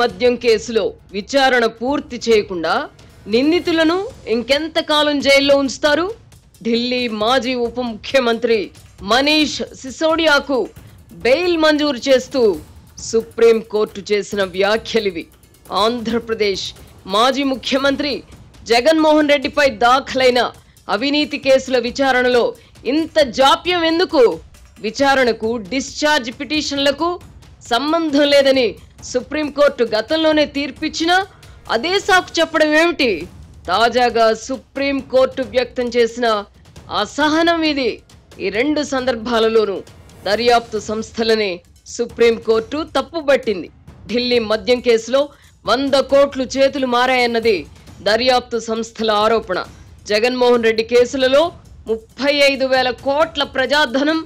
మద్యం కేసులో విచారణ పూర్తి చేయకుండా నిందితులను ఇంకెంతకాలం జైల్లో ఉంచుతారు? ఢిల్లీ మాజీ ఉప ముఖ్యమంత్రి మనీష్ సిసోడియాకు బెయిల్ మంజూరు చేస్తూ సుప్రీం కోర్టు చేసిన వ్యాఖ్యలివి. ఆంధ్రప్రదేశ్ మాజీ ముఖ్యమంత్రి జగన్మోహన్ రెడ్డిపై దాఖలైన అవినీతి కేసుల విచారణలో ఇంత జాప్యం ఎందుకు? విచారణకు డిశ్చార్జ్ పిటిషన్లకు సంబంధం లేదని సుప్రీంకోర్టు గతంలోనే తీర్పిచ్చినా అదే సాకు చెప్పడం ఏమిటి? తాజాగా సుప్రీంకోర్టు వ్యక్తం చేసిన అసహనం ఇది. ఈ రెండు సందర్భాలలోనూ దర్యాప్తు సంస్థలనే సుప్రీంకోర్టు తప్పుబట్టింది. ఢిల్లీ మద్యం కేసులో 100 కోట్లు చేతులు మారాయన్నది దర్యాప్తు సంస్థల ఆరోపణ. జగన్మోహన్ రెడ్డి కేసులలో 35,000 కోట్ల ప్రజాధనం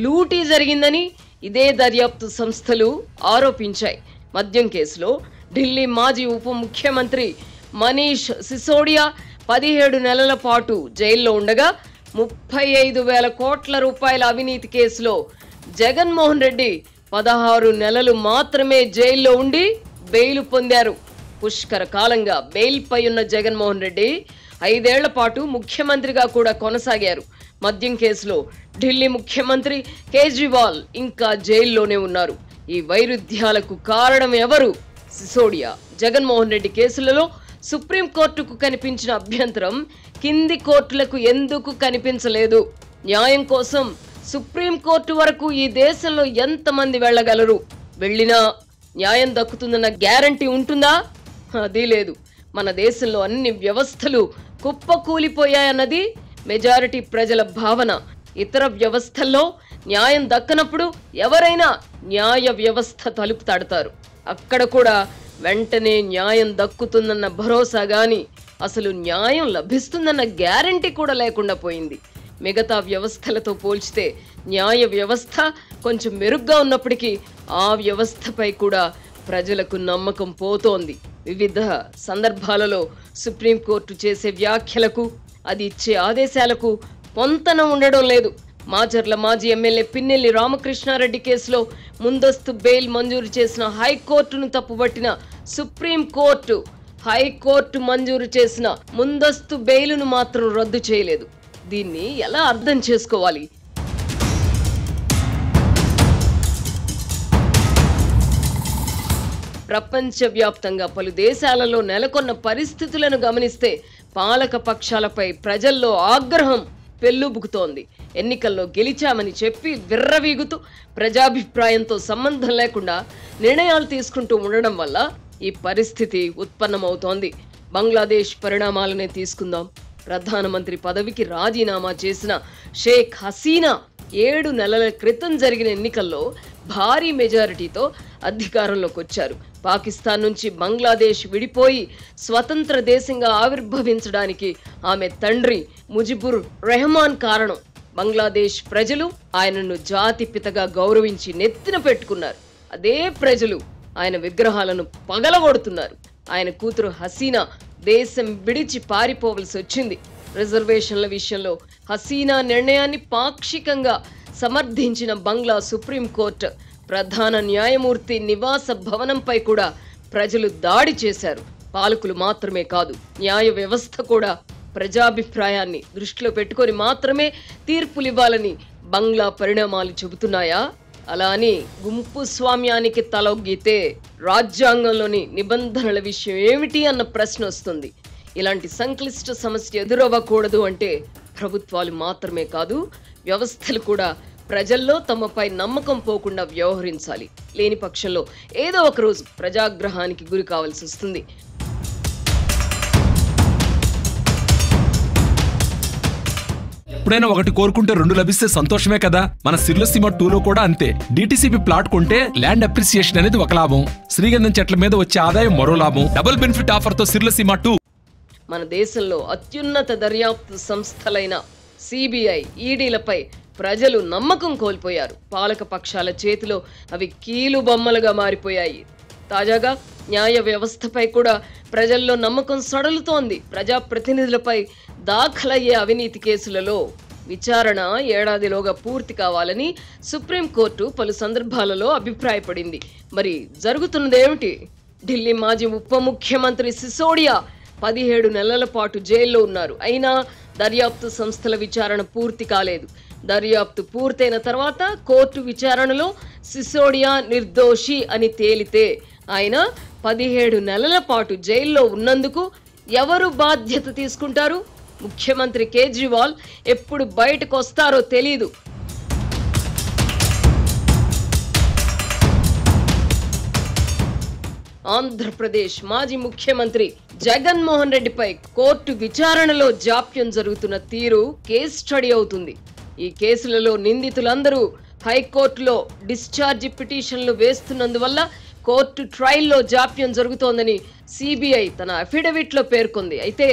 లూటీ జరిగిందని ఇదే దర్యాప్తు సంస్థలు ఆరోపించాయి. మద్యం కేసులో ఢిల్లీ మాజీ ఉప ముఖ్యమంత్రి మనీష్ సిసోడియా 17 నెలల పాటు జైల్లో ఉండగా 35,000 కోట్ల రూపాయల అవినీతి కేసులో జగన్మోహన్ రెడ్డి 16 నెలలు మాత్రమే జైల్లో ఉండి బెయిల్ పొందారు. పుష్కర కాలంగా బెయిల్ పై ఉన్న జగన్మోహన్ రెడ్డి 5 ఏళ్ల పాటు ముఖ్యమంత్రిగా కూడా కొనసాగారు. మద్యం కేసులో ఢిల్లీ ముఖ్యమంత్రి కేజ్రీవాల్ ఇంకా జైల్లోనే ఉన్నారు. ఈ వైరుధ్యాలకు కారణం ఎవరు? సిసోడియా. జగన్మోహన్ రెడ్డి కేసులలో సుప్రీంకోర్టుకు కనిపించిన అభ్యంతరం కింది కోర్టులకు ఎందుకు కనిపించలేదు? న్యాయం కోసం సుప్రీంకోర్టు వరకు ఈ దేశంలో ఎంతమంది వెళ్ళగలరు? వెళ్ళినా న్యాయం దక్కుతుందన్న గ్యారంటీ ఉంటుందా? అది లేదు. మన దేశంలో అన్ని వ్యవస్థలు కుప్పకూలిపోయాయన్నది మెజారిటీ ప్రజల భావన. ఇతర వ్యవస్థల్లో న్యాయం దక్కనప్పుడు ఎవరైనా న్యాయ వ్యవస్థ తలుపు తడతారు. అక్కడ కూడా వెంటనే న్యాయం దక్కుతుందన్న భరోసా గాని అసలు న్యాయం లభిస్తుందన్న గ్యారంటీ కూడా లేకుండా పోయింది. మిగతా వ్యవస్థలతో పోల్చితే న్యాయ వ్యవస్థ కొంచెం మెరుగ్గా ఉన్నప్పటికీ ఆ వ్యవస్థపై కూడా ప్రజలకు నమ్మకం పోతోంది. వివిధ సందర్భాలలో సుప్రీంకోర్టు చేసే వ్యాఖ్యలకు, అది ఇచ్చే ఆదేశాలకు పొంతన ఉండడం లేదు. మాచర్ల మాజీ ఎమ్మెల్యే పిన్నెల్లి రామకృష్ణారెడ్డి కేసులో ముందస్తు బెయిల్ మంజూరు చేసిన హైకోర్టును తప్పుబట్టిన సుప్రీంకోర్టు హైకోర్టు మంజూరు చేసిన ముందస్తు బెయిలును మాత్రం రద్దు చేయలేదు. దీన్ని ఎలా అర్థం చేసుకోవాలి? ప్రపంచవ్యాప్తంగా పలు దేశాలలో నెలకొన్న పరిస్థితులను గమనిస్తే పాలక పక్షాలపై ప్రజల్లో ఆగ్రహం పెల్లుబుకుతోంది. ఎన్నికల్లో గెలిచామని చెప్పి విర్రవీగుతూ ప్రజాభిప్రాయంతో సంబంధం లేకుండా నిర్ణయాలు తీసుకుంటూ ఉండడం వల్ల ఈ పరిస్థితి ఉత్పన్నమవుతోంది. బంగ్లాదేశ్ పరిణామాలనే తీసుకుందాం. ప్రధానమంత్రి పదవికి రాజీనామా చేసిన షేక్ హసీనా 7 నెలల క్రితం జరిగిన ఎన్నికల్లో భారీ మెజారిటీతో అధికారంలోకి వచ్చారు. పాకిస్తాన్ నుంచి బంగ్లాదేశ్ విడిపోయి స్వతంత్ర దేశంగా ఆవిర్భవించడానికి ఆమె తండ్రి ముజిబుర్ రెహమాన్ కారణం. బంగ్లాదేశ్ ప్రజలు ఆయనను జాతిపితగా గౌరవించి నెత్తిన పెట్టుకున్నారు. అదే ప్రజలు ఆయన విగ్రహాలను పగలగొడుతున్నారు. ఆయన కూతురు హసీనా దేశం విడిచి పారిపోవలసి వచ్చింది. రిజర్వేషన్ల విషయంలో హసీనా నిర్ణయాన్ని పాక్షికంగా సమర్థించిన బంగ్లా సుప్రీంకోర్టు ప్రధాన న్యాయమూర్తి నివాస భవనంపై కూడా ప్రజలు దాడి చేశారు. పాలకులు మాత్రమే కాదు, న్యాయ వ్యవస్థ కూడా ప్రజాభిప్రాయాన్ని దృష్టిలో పెట్టుకొని మాత్రమే తీర్పులివ్వాలని బంగ్లా పరిణామాలు చెబుతున్నాయా? అలా అని గుంపు స్వామ్యానికి తలొగ్గితే రాజ్యాంగంలోని నిబంధనల విషయం ఏమిటి అన్న ప్రశ్న వస్తుంది. ఇలాంటి సంక్లిష్ట సమస్య ఎదురవ్వకూడదు అంటే ప్రభుత్వాలు మాత్రమే కాదు, వ్యవస్థలు కూడా ప్రజల్లో తమపై నమ్మకం పోకుండా వ్యవహరించాలి. లేని పక్షంలో ఏదో ఒక రోజు ప్రజాగ్రహానికి గురి కావాల్సి వస్తుంది. ఎప్పుడైనా ఒకటి కోరుకుంటే 2 లభిస్తే సంతోషమే కదా. మన సిర్లసీమ 2లో కూడా అంతే. డిటిసిపి ప్లాట్ కొంటే ల్యాండ్ అప్రిసియేషన్ అనేది ఒక లాభం, శ్రీగంధం చెట్ల మీద వచ్చే ఆదాయం మరో లాభం. డబుల్ బెనిఫిట్ ఆఫర్ తో సిర్లసీమ 2. మన దేశంలో అత్యున్నత దర్యాప్తు సంస్థలైన సిబిఐ, ఈడీలపై ప్రజలు నమ్మకం కోల్పోయారు. పాలక పక్షాల చేతిలో అవి కీలు బొమ్మలుగా మారిపోయాయి. తాజాగా న్యాయ వ్యవస్థపై కూడా ప్రజల్లో నమ్మకం సడలుతోంది. ప్రజాప్రతినిధులపై దాఖలయ్యే అవినీతి కేసులలో విచారణ ఏడాదిలోగా పూర్తి కావాలని సుప్రీంకోర్టు పలు సందర్భాలలో అభిప్రాయపడింది. మరి జరుగుతున్నదేమిటి? ఢిల్లీ మాజీ ఉప ముఖ్యమంత్రి సిసోడియా 17 నెలల పాటు జైల్లో ఉన్నారు. అయినా దర్యాప్తు సంస్థల విచారణ పూర్తి కాలేదు. దర్యాప్తు పూర్తయిన తర్వాత కోర్టు విచారణలో సిసోడియా నిర్దోషి అని తేలితే ఆయన 17 నెలల పాటు జైల్లో ఉన్నందుకు ఎవరు బాధ్యత తీసుకుంటారు? ముఖ్యమంత్రి కేజ్రీవాల్ ఎప్పుడు బయటకు వస్తారో తెలీదు. ఆంధ్రప్రదేశ్ మాజీ ముఖ్యమంత్రి జగన్మోహన్ రెడ్డిపై కోర్టు విచారణలో జాప్యం జరుగుతున్న తీరు కేస్ స్టడీ అవుతుంది. ఈ కేసులలో నిందితులందరూ హైకోర్టులో డిశ్చార్జి పిటిషన్లు వేస్తున్నందువల్ల కోర్టు ట్రయల్లో జాప్యం జరుగుతోందని సిబిఐ తన అఫిడవిట్ లో పేర్కొంది. అయితే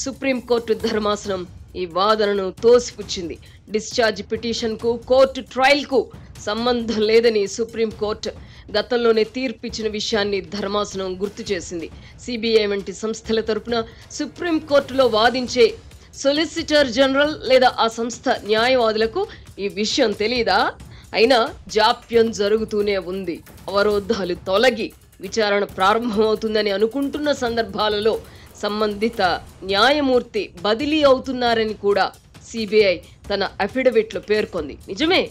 సుప్రీంకోర్టు ధర్మాసనం ఈ వాదనను తోసిపుచ్చింది. డిశ్చార్జ్ పిటిషన్ కు కోర్టు ట్రయల్ కు సంబంధం లేదని సుప్రీంకోర్టు గతంలోనే తీర్పిచ్చిన విషయాన్ని ధర్మాసనం గుర్తు చేసింది. సిబిఐ వంటి సంస్థల తరపున సుప్రీంకోర్టులో వాదించే సొలిసిటర్ జనరల్ లేదా ఆ సంస్థ న్యాయవాదులకు ఈ విషయం తెలీదా? అయినా జాప్యం జరుగుతూనే ఉంది. అవరోధాలు తొలగి విచారణ ప్రారంభమవుతుందని అనుకుంటున్న సందర్భాలలో సంబంధిత న్యాయమూర్తి బదిలీ అవుతున్నారని కూడా సిబిఐ తన అఫిడవిట్ లో పేర్కొంది. నిజమే,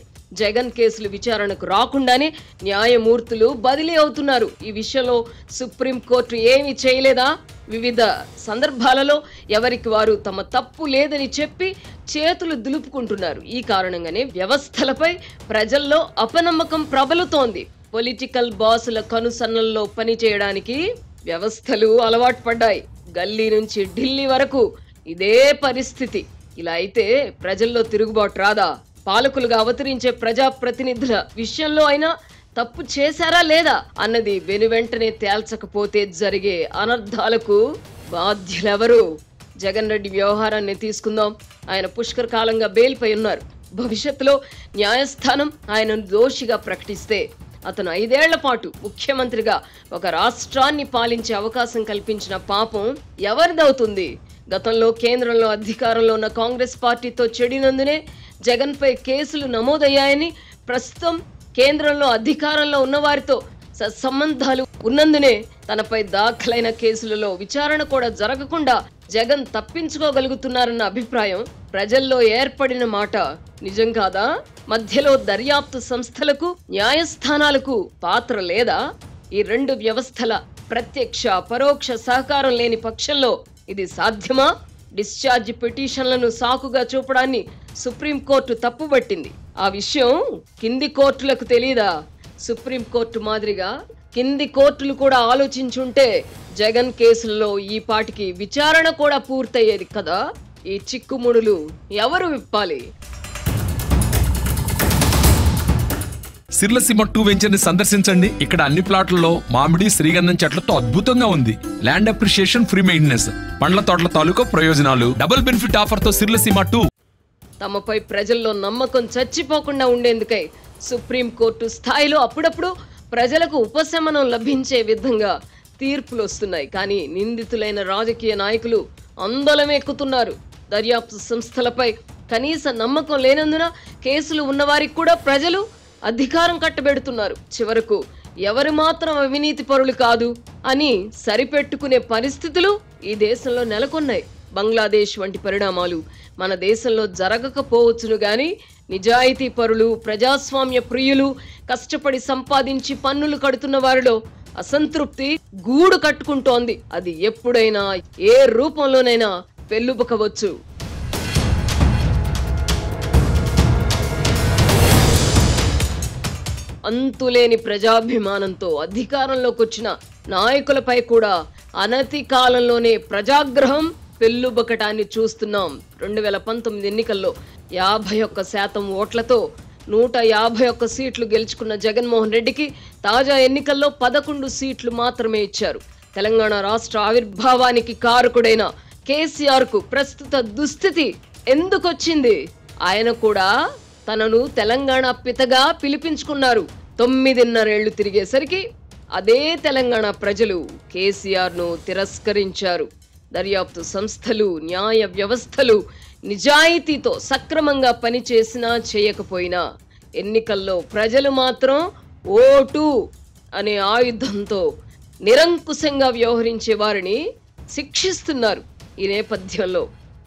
జగన్ కేసులు విచారణకు రాకుండానే న్యాయమూర్తులు బదిలీ అవుతున్నారు. ఈ విషయంలో సుప్రీంకోర్టు ఏమీ చేయలేదా? వివిధ సందర్భాలలో ఎవరికి వారు తమ తప్పు లేదని చెప్పి చేతులు దులుపుకుంటున్నారు. ఈ కారణంగానే వ్యవస్థలపై ప్రజల్లో అపనమ్మకం ప్రబలుతోంది. పొలిటికల్ బాసుల కనుసన్నల్లో పనిచేయడానికి వ్యవస్థలు అలవాటు పడ్డాయి. గల్లీ నుంచి ఢిల్లీ వరకు ఇదే పరిస్థితి. ఇలా అయితే ప్రజల్లో తిరుగుబాటు రాదా? పాలకులుగా అవతరించే ప్రజాప్రతినిధుల విషయంలో అయినా తప్పు చేశారా లేదా అన్నది వెనువెంటనే తేల్చకపోతే జరిగే అనర్థాలకు బాధ్యులెవరు? జగన్ రెడ్డి వ్యవహారాన్ని తీసుకుందాం. ఆయన పుష్కర కాలంగా బెయిల్పై ఉన్నారు. భవిష్యత్తులో న్యాయస్థానం ఆయనను దోషిగా ప్రకటిస్తే అతను 5 ఏళ్ల పాటు ముఖ్యమంత్రిగా ఒక రాష్ట్రాన్ని పాలించే అవకాశం కల్పించిన పాపం ఎవరిదవుతుంది? గతంలో కేంద్రంలో అధికారంలో ఉన్న కాంగ్రెస్ పార్టీతో చెడినందునే జగన్ పై కేసులు నమోదయ్యాయని, ప్రస్తుతం కేంద్రంలో అధికారంలో ఉన్న వారితో సత్సంబంధాలు ఉన్నందునే తనపై దాఖలైన కేసులలో విచారణ కూడా జరగకుండా జగన్ తప్పించుకోగలుగుతున్నారన్న అభిప్రాయం ప్రజల్లో ఏర్పడిన మాట నిజం కాదా? మధ్యలో దర్యాప్తు సంస్థలకు న్యాయస్థానాలకు పాత్ర లేదా? ఈ 2 వ్యవస్థల ప్రత్యక్ష పరోక్ష సహకారం లేని పక్షంలో ఇది సాధ్యమా? డిశ్చార్జ్ పిటిషన్లను సాకుగా చూపడాన్ని సుప్రీంకోర్టు తప్పుబట్టింది. ఆ విషయం కింది కోర్టులకు తెలీదా? సుప్రీంకోర్టు మాదిరిగా కింది కోర్టులు కూడా ఆలోచించుంటే జగన్ కేసులలో ఈ పాటికి విచారణ కూడా పూర్తయ్యేది కదా. ఈ చిక్కుముడులు ఎవరు విప్పాలి? సిర్లసీమ 2 వెంచర్ ని సందర్శించండి. ఇక్కడ అన్ని ప్లాట్లలో మామిడి, శ్రీగంధం చెట్లతో అద్భుతంగా ఉంది. ల్యాండ్ అప్రిషియేషన్, ఫ్రీ మెయింటెనెన్స్, పండ్ల తోటల తాలూకా ప్రయోజనాలు, డబుల్ బెనిఫిట్ ఆఫర్ తో సిర్లసీమ 2. తమపై ప్రజల్లో నమ్మకం చచ్చిపోకుండా ఉండేందుకై సుప్రీంకోర్టు స్థాయిలో అప్పుడప్పుడు ప్రజలకు ఉపశమనం లభించే విధంగా తీర్పులు వస్తున్నాయి. కానీ నిందితులైన రాజకీయ నాయకులు ఆందోళన ఎక్కుతున్నారు. దర్యాప్తు సంస్థలపై కనీస నమ్మకం లేనందున కేసులు ఉన్నవారికి కూడా ప్రజలు అధికారం కట్టబెడుతున్నారు. చివరకు ఎవరు మాత్రం అవినీతి పరులు కాదు అని సరిపెట్టుకునే పరిస్థితులు ఈ దేశంలో నెలకొన్నాయి. బంగ్లాదేశ్ వంటి పరిణామాలు మన దేశంలో జరగకపోవచ్చును గాని నిజాయితీ పరులు, ప్రజాస్వామ్య ప్రియులు, కష్టపడి సంపాదించి పన్నులు కడుతున్న వారిలో అసంతృప్తి గూడు కట్టుకుంటోంది. అది ఎప్పుడైనా ఏ రూపంలోనైనా పెళ్ళుబుకవచ్చు. అంతులేని ప్రజాభిమానంతో అధికారంలోకి వచ్చిన నాయకులపై కూడా అనతి కాలంలోనే ప్రజాగ్రహం పెళ్ళుబకటాన్ని చూస్తున్నాం. 2019 ఎన్నికల్లో 51% ఓట్లతో 151 సీట్లు గెలుచుకున్న జగన్మోహన్ రెడ్డికి తాజా ఎన్నికల్లో 11 సీట్లు మాత్రమే ఇచ్చారు. తెలంగాణ రాష్ట్ర ఆవిర్భావానికి కారకుడైన కేసీఆర్ కు ప్రస్తుత దుస్థితి ఎందుకొచ్చింది? ఆయన కూడా తనను తెలంగాణ పితగా పిలిపించుకున్నారు. 9.5 ఏళ్లు తిరిగేసరికి అదే తెలంగాణ ప్రజలు కేసీఆర్ ను తిరస్కరించారు. దర్యాప్తు సంస్థలు, న్యాయ వ్యవస్థలు నిజాయితీతో సక్రమంగా పనిచేసినా చేయకపోయినా ఎన్నికల్లో ప్రజలు మాత్రం ఓటు అనే ఆయుధంతో నిరంకుశంగా వ్యవహరించే వారిని శిక్షిస్తున్నారు. ఈ నేపథ్యంలో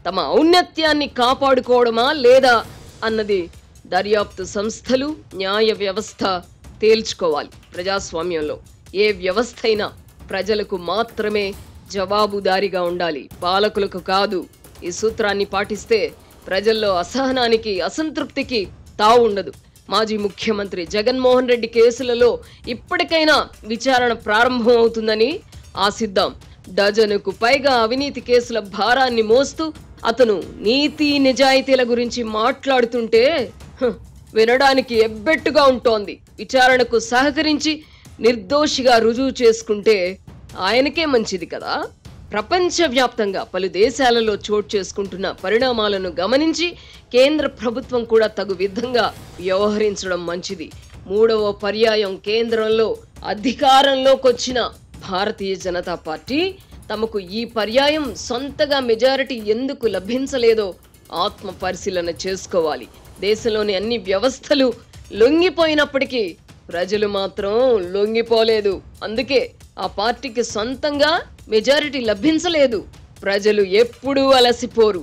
తమ ఔన్నత్యాన్ని కాపాడుకోవడమా లేదా అన్నది దర్యాప్తు సంస్థలు, న్యాయ వ్యవస్థ తేల్చుకోవాలి. ప్రజాస్వామ్యంలో ఏ వ్యవస్థ అయినా ప్రజలకు మాత్రమే జవాబుదారీగా ఉండాలి, పాలకులకు కాదు. ఈ సూత్రాన్ని పాటిస్తే ప్రజల్లో అసహనానికి, అసంతృప్తికి తావు ఉండదు. మాజీ ముఖ్యమంత్రి జగన్మోహన్ రెడ్డి కేసులలో ఇప్పటికైనా విచారణ ప్రారంభం అవుతుందని ఆశిద్దాం. డజనుకు పైగా అవినీతి కేసుల భారాన్ని మోస్తూ అతను నీతి నిజాయితీల గురించి మాట్లాడుతుంటే వినడానికి ఎబ్బెట్టుగా ఉంటోంది. విచారణకు సహకరించి నిర్దోషిగా రుజువు చేసుకుంటే ఆయనకే మంచిది కదా. ప్రపంచవ్యాప్తంగా పలు దేశాలలో చోటు చేసుకుంటున్న పరిణామాలను గమనించి కేంద్ర ప్రభుత్వం కూడా తగు విధంగా వ్యవహరించడం మంచిది. 3వ పర్యాయం కేంద్రంలో అధికారంలోకి వచ్చిన భారతీయ జనతా పార్టీ తమకు ఈ పర్యాయం సొంతగా మెజారిటీ ఎందుకు లభించలేదో ఆత్మ పరిశీలన చేసుకోవాలి. దేశంలోని అన్ని వ్యవస్థలు లొంగిపోయినప్పటికీ ప్రజలు మాత్రం లొంగిపోలేదు. అందుకే ఆ పార్టీకి సొంతంగా మెజారిటీ లభించలేదు. ప్రజలు ఎప్పుడూ అలసిపోరు.